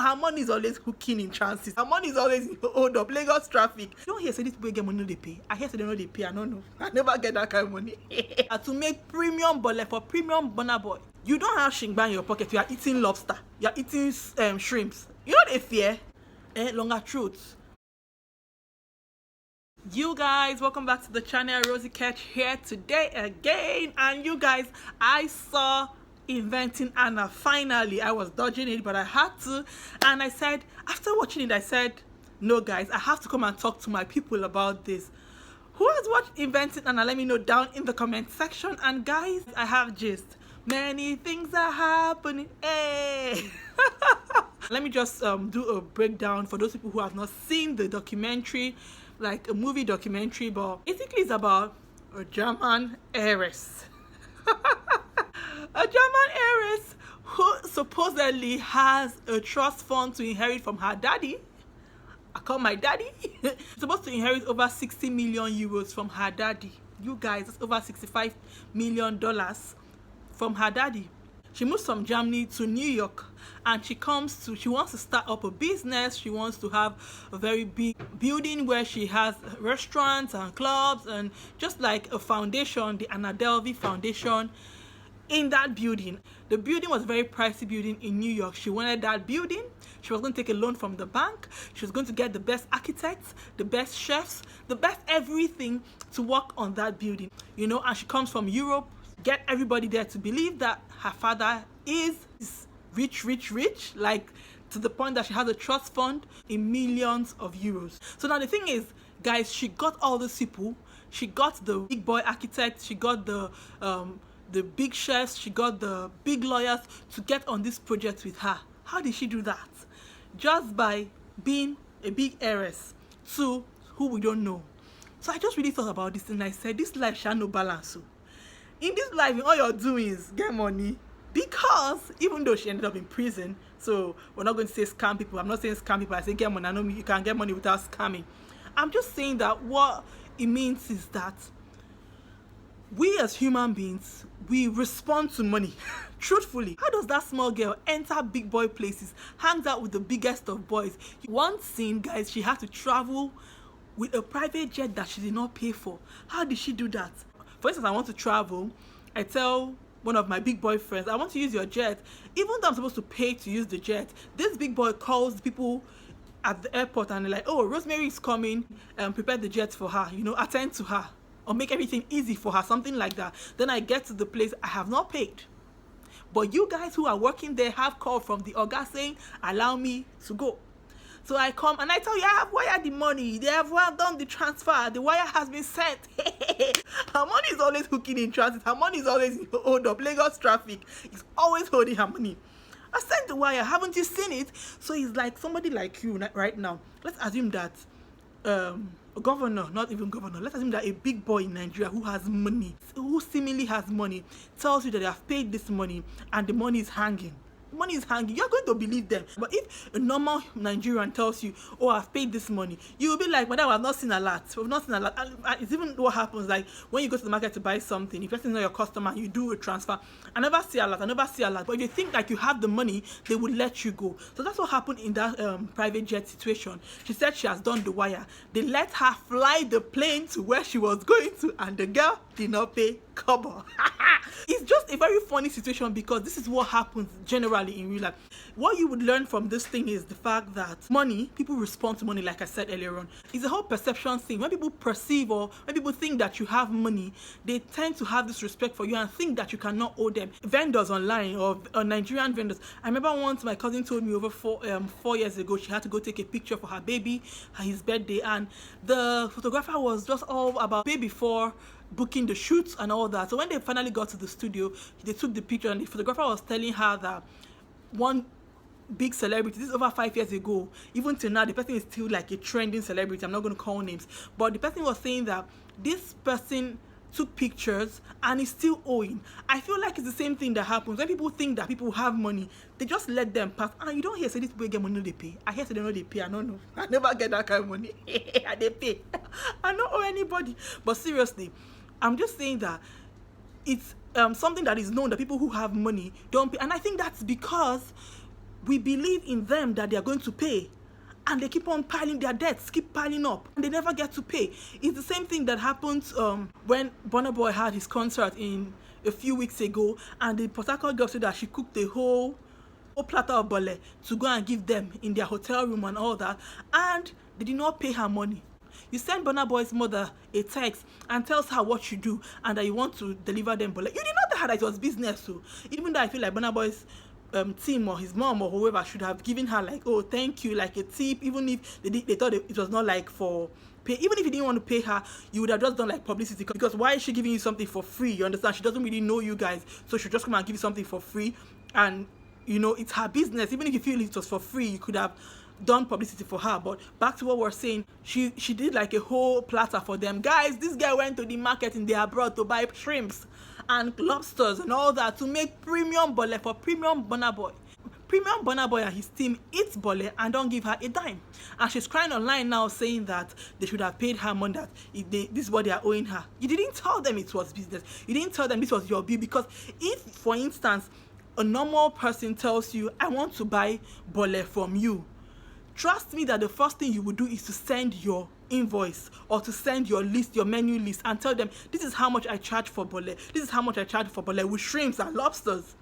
her money is always hooking in transit. Her money is always hold up Lagos traffic. You don't hear say this boy get money no dey pay. I hear say they no dey pay. I don't know. I never get that kind of money. To make premium bole for premium burna boy, you don't have shingba in your pocket. You are eating lobster. You are eating shrimps. You know they fear. Longer truths. You guys, welcome back to the channel. Rosy Kech here today again. And you guys, I saw Inventing Anna. Finally, I was dodging it, but I had to. And I said, after watching it, I said, no guys, I have to come and talk to my people about this. Who has watched Inventing Anna? Let me know down in the comment section. And guys, I have gist. Many things are happening. Hey. Let me just do a breakdown for those people who have not seen the documentary, like a movie documentary, but basically it's about a German heiress. A German heiress who supposedly has a trust fund to inherit from her daddy. I call my daddy. Supposed to inherit over 60 million euros from her daddy. You guys, that's over $65 million from her daddy. She moves from Germany to New York, and she wants to start up a business. She wants to have a very big building where she has restaurants and clubs and just like a foundation, the Delvy Foundation. In that building, the building was a very pricey building in New York. She wanted that building. She was going to take a loan from the bank. She was going to get the best architects, the best chefs, the best everything to work on that building, you know. And she comes from Europe, get everybody there to believe that her father is rich, like to the point that she has a trust fund in millions of euros. So now the thing is, guys, she got all these people. She got the big boy architects. She got the big chefs. She got the big lawyers to get on this project with her. How did she do that? Just by being a big heiress to who we don't know. So I just really thought about this and I said, this life shall no balance. In this life, all you're doing is get money. Because even though she ended up in prison, so we're not going to say scam people. I'm not saying scam people. I say get money. I know you can get money without scamming. I'm just saying that what it means is that we as human beings, we respond to money. Truthfully, how does that small girl enter big boy places, hangs out with the biggest of boys? One scene, guys, she had to travel with a private jet that she did not pay for. How did she do that? For instance, I want to travel. I tell one of my big boy friends, I want to use your jet. Even though I'm supposed to pay to use the jet, this big boy calls the people at the airport and they're like, oh, Rosemary is coming, and prepare the jet for her, you know, attend to her or make everything easy for her, something like that. Then I get to the place, I have not paid. But you guys who are working there have called from the Oga saying, allow me to go. So I come and I tell you, I have wired the money. They have done the transfer. The wire has been sent. Her money is always hooking in transit. Her money is always hold up Lagos traffic. It's always holding her money. I sent the wire. Haven't you seen it? So it's like somebody like you right now. Let's assume that a governor, not even governor, let's assume that a big boy in Nigeria who has money, who seemingly has money, tells you that they have paid this money and the money is hanging. Money is hanging. You're going to believe them. But if a normal Nigerian tells you, oh, I've paid this money, you will be like, madam, I've not seen a lot. We've not seen a lot. And it's even what happens, like when you go to the market to buy something, if person is not your customer, you do a transfer. I never see a lot. But if you think like you have the money, they will let you go. So that's what happened in that private jet situation. She said she has done the wire. They let her fly the plane to where she was going to, and the girl did not pay kobo. It's just a very funny situation because this is what happens generally in real life. What you would learn from this thing is the fact that money, people respond to money, like I said earlier on. It's a whole perception thing. When people perceive or when people think that you have money, they tend to have this respect for you and think that you cannot owe them. Vendors online or Nigerian vendors. I remember once my cousin told me over 4 years ago, she had to go take a picture for her baby, his birthday, and the photographer was just all about baby before booking the shoots and all that. So when they finally got to the studio, they took the picture and the photographer was telling her that one big celebrity, this is over 5 years ago, even till now the person is still like a trending celebrity. I'm not going to call names, but the person was saying that this person took pictures and is still owing. I feel like it's the same thing that happens when people think that people have money, they just let them pass. And you don't hear say this people get money, no they pay. I hear say they know they pay. I don't know. I never get that kind of money. And they pay. I don't owe anybody. But seriously, I'm just saying that it's something that is known that people who have money don't pay. And I think that's because we believe in them that they are going to pay, and they keep on piling, their debts keep piling up and they never get to pay. It's the same thing that happened when Burna Boy had his concert in a few weeks ago, and the Port Harcourt girl said that she cooked a whole platter of bole to go and give them in their hotel room and all that, and they did not pay her money. You send Burna Boy's mother a text and tells her what you do and that you want to deliver them bole. You did not tell her that it was business. So even though I feel like Burna Boy's team or his mom or whoever should have given her like, oh, thank you, like a tip, even if they thought it was not like for pay. Even if you didn't want to pay her, you would have just done like publicity, because why is she giving you something for free? You understand? She doesn't really know you guys, so she'll just come and give you something for free, and you know, it's her business. Even if you feel it was for free, you could have done publicity for her. But back to what we're saying, she did like a whole platter for them. Guys, this guy went to the market in the abroad to buy shrimps and lobsters and all that to make premium bole for premium Burna Boy. Premium Burna Boy and his team eats bole and don't give her a dime. And she's crying online now saying that they should have paid her money, that this is what they are owing her. You didn't tell them it was business. You didn't tell them this was your bill, because if, for instance, a normal person tells you, I want to buy bole from you, trust me that the first thing you would do is to send your invoice or to send your list, your menu list, and tell them, this is how much I charge for bole. This is how much I charge for bole with shrimps and lobsters.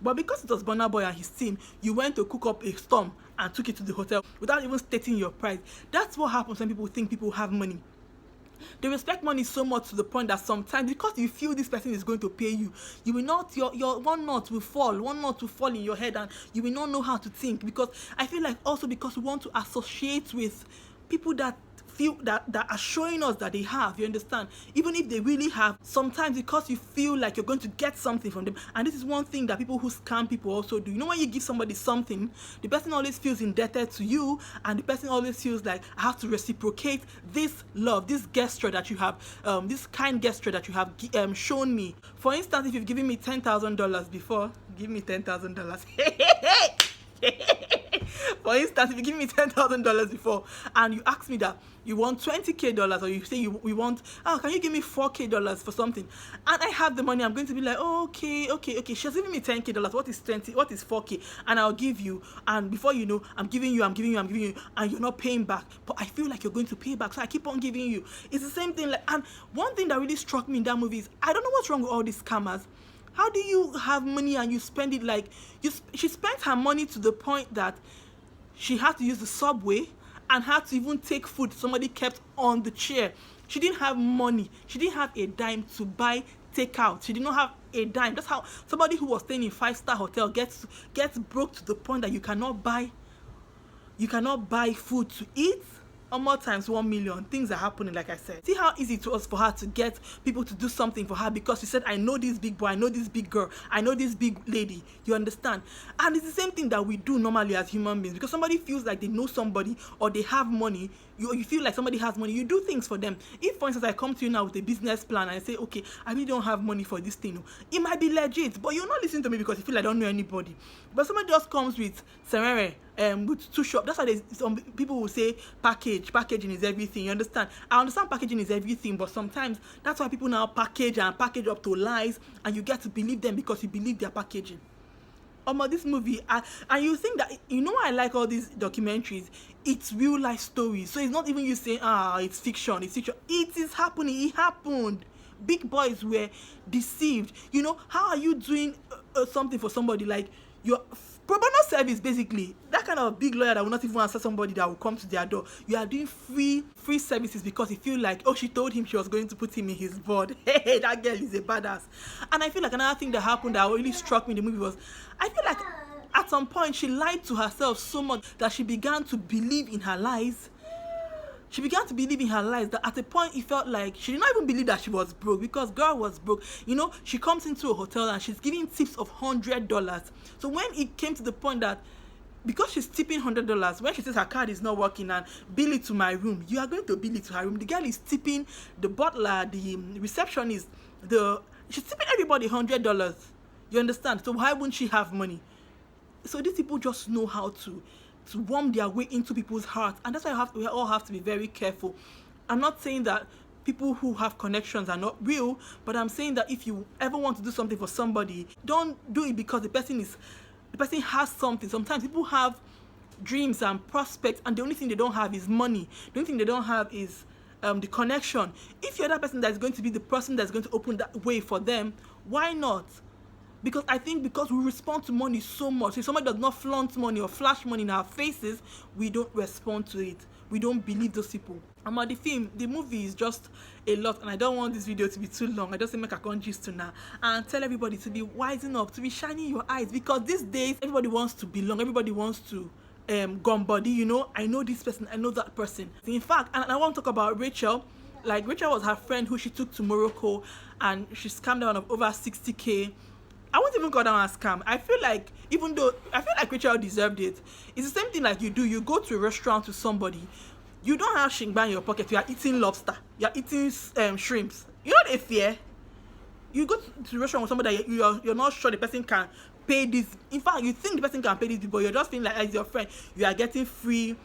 But because it was Burna Boy and his team, you went to cook up a storm and took it to the hotel without even stating your price. That's what happens when people think people have money. They respect money so much to the point that sometimes, because you feel this person is going to pay you, you will not, your one knot will fall in your head, and you will not know how to think. Because I feel like also because we want to associate with people that feel that are showing us that they have, you understand, even if they really have, sometimes because you feel like you're going to get something from them. And this is one thing that people who scam people also do. You know, when you give somebody something, the person always feels indebted to you, and the person always feels like, I have to reciprocate this love, this gesture that you have, this kind gesture that you have shown me. For instance, if you've given me $10,000 before, give me $10,000. For instance, if you give me $10,000 before and you ask me that you want $20,000, or you say we want, can you give me $4,000 for something, and I have the money, I'm going to be like, oh, okay, she's giving me $10,000, what is 20, what is 4K, and I'll give you, and before you know, I'm giving you, and you're not paying back, but I feel like you're going to pay back, so I keep on giving you. It's the same thing. Like, and one thing that really struck me in that movie is, I don't know what's wrong with all these scammers. How do you have money and you spend it like she spent her money to the point that she had to use the subway and had to even take food somebody kept on the chair. She didn't have money. She didn't have a dime to buy takeout. She did not have a dime. That's how somebody who was staying in 5-star hotel gets broke to the point that you cannot buy food to eat. Or more times 1 million. Things are happening, like I said. See how easy it was for her to get people to do something for her, because she said, I know this big boy, I know this big girl, I know this big lady. You understand? And it's the same thing that we do normally as human beings. Because somebody feels like they know somebody or they have money, you feel like somebody has money, you do things for them. If, for instance, I come to you now with a business plan and I say, okay, I really don't have money for this thing, it might be legit, but you're not listening to me because you feel like I don't know anybody. But somebody just comes with Serere, with 2 shop. That's why some people will say packaging is everything. You understand? I understand packaging is everything, but sometimes that's why people now package up to lies, and you get to believe them because you believe their packaging. This movie, and you think that, you know, I like all these documentaries, it's real life stories, so it's not even you saying, it's fiction. It is happening. It happened. Big boys were deceived. You know, how are you doing something for somebody, like your pro bono service, basically that kind of big lawyer that will not even answer somebody that will come to their door? You are doing free services because you feel like, oh, she told him she was going to put him in his board. Hey, that girl is a badass. And I feel like another thing that happened that really struck me in the movie was, I feel like at some point she lied to herself so much that she began to believe in her lies. She began to believe in her lies, that at a point it felt like she did not even believe that she was broke, because girl was broke. You know, she comes into a hotel and she's giving tips of $100. So when it came to the point that, because she's tipping $100, when she says her card is not working and bill it to my room, you are going to bill it to her room. The girl is tipping the butler, the receptionist, she's tipping everybody $100. You understand? So why wouldn't she have money? So these people just know how to warm their way into people's hearts, and that's why we all have to be very careful. I'm not saying that people who have connections are not real, but I'm saying that if you ever want to do something for somebody, don't do it because the person the person has something. Sometimes people have dreams and prospects, and the only thing they don't have is money. The only thing they don't have is the connection. If you're that person that's going to be the person that's going to open that way for them, why not? Because I think because we respond to money so much. If somebody does not flaunt money or flash money in our faces, we don't respond to it. We don't believe those people. The movie is just a lot, and I don't want this video to be too long. I just make a conscious to now and tell everybody to be wising up, to be shining your eyes, because these days everybody wants to belong, everybody wants to gum body, you know. I know this person, I know that person. In fact, and I want to talk about Rachel. Like, Rachel was her friend who she took to Morocco, and she scammed down of over 60K. I won't even call that one a scam. I feel like Rachel deserved it. It's the same thing like you go to a restaurant with somebody, you don't have shingba in your pocket, you are eating lobster, you are eating shrimps. You know they fear. You go to the restaurant with somebody that you're not sure the person can pay this. In fact, you think the person can pay this, but you're just feeling like as your friend, you are getting free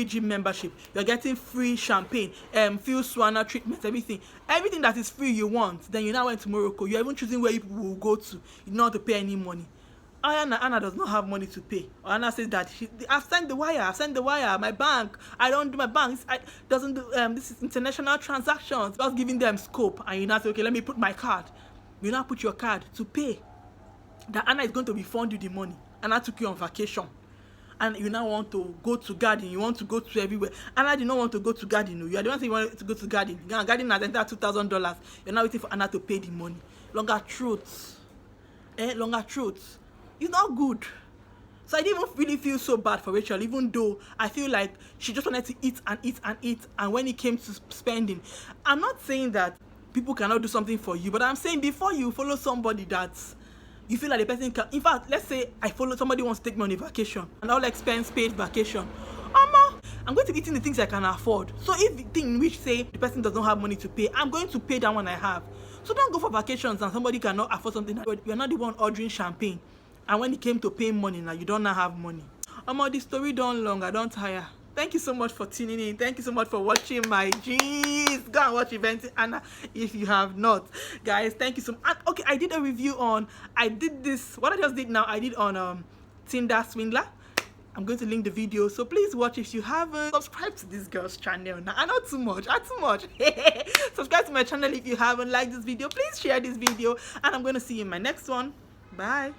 gym membership, you're getting free champagne, free sauna treatments, everything that is free you want. Then you now went to Morocco, you're even choosing where you will go to. You don't have to pay any money. Anna does not have money to pay. Anna says that I've sent the wire, my bank, I don't do my bank, doesn't do this is international transactions, just giving them scope. And you now say, okay, let me put my card. You now put your card to pay. That Anna is going to refund you the money. Anna took you on vacation, and you now want to go to garden, you want to go to everywhere. Anna did not want to go to garden. No. You are the one saying you want to go to garden. Garden has entered $2,000. You're now waiting for Anna to pay the money. Longer truths. Longer truths. It's not good. So I didn't even really feel so bad for Rachel, even though I feel like she just wanted to eat and eat and eat. And when it came to spending, I'm not saying that people cannot do something for you, but I'm saying before you follow somebody that you feel like the person can. In fact, let's say I follow somebody wants to take me on a vacation, an all expense paid vacation. I'm going to be eating the things I can afford. So if the thing which say the person does not have money to pay, I'm going to pay that one I have. So don't go for vacations and somebody cannot afford something. You're not the one ordering champagne, and when it came to paying money, now you don't now have money. The story don't long, I don't tire. Thank you so much for tuning in. Thank you so much for watching my G's. Go and watch Inventing Anna if you have not. Guys, thank you so much. Okay, I did a review on, I did on Tinder Swindler. I'm going to link the video, so please watch if you haven't. Subscribe to this girl's channel. Now, I know too much. Subscribe to my channel if you haven't. Like this video, please share this video, and I'm going to see you in my next one. Bye.